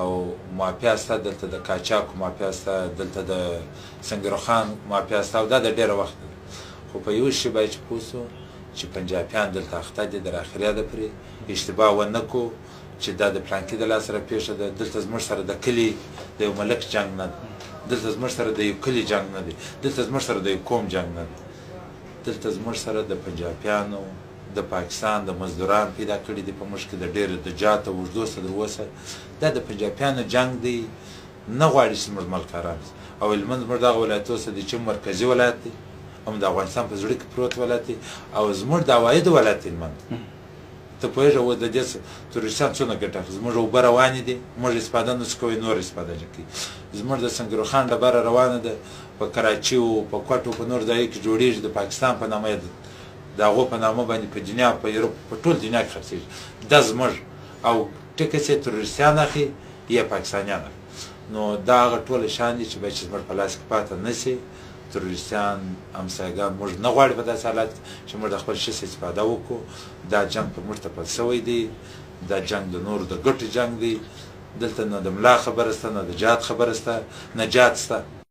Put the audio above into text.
او مافیا سته دلته د قاچاق مافیا سته دلته د سنګرخان مافیا سته او دا د ډېره وخت ده خو په یو شي باید چې پوه سو چې پنجابیان دلته اخته دي در اخریا ده پرې اشتباه ونه کړو چې دا د پلانکي د لاسه راپېښه ده دلته زموږ سره د کلي د یو ملک جنګ نه ده دلته زموږ سره د یو کلي جنګ نه دی دلته زموږ سره د یو قوم جنګ نه دی دلته زموږ سره د پنجابیانو د پاکستان د مزدوران پیدا کړي دي په موږ کې د ډېرو د جات او اوږدو څخه تر اوسه دا د پنجابیانو جنګ دی نه غواړي چې زموږ ملکاران او هلمند زموږ دغه ولایتو څخه دی چې مرکزي ولایت دی هم د افغانستان په زړه کې پروت ولایت دی او زموږ د عوایدو ولایت دی هلمند ته پوهېږې و د دې تورستان څونه ګټه اخلي زموږ اوبه روانې دي موږ استفاده نشو کوی نور استفاده نه کوي زموږ د سنګرخان ډبره روانه ده په کراچي او په کوټو په نور ځایو کې جوړېږي د پاکستان په نامه د هغو په نامه باندې په دنیا په یوروپ په ټول دنیا کې خرڅېږي دا زموږ او ټکه چې تروریستیان اخلي یا پاکستانیان اخلي نو دا هغه ټوله شیان دي چې باید چې زموږ په لاس کې پاته نه شي تروریستیان همسایګان موږ نه غواړي په داسې حالت چې موږ د خپل شي استفاده وکړو دا جنګ پر موږ تپل سوی دی دا جنګ د نورو د ګټو جنګ دی دلته نه د ملا خبره شته نه د جهاد خبره شته نه جهاد شته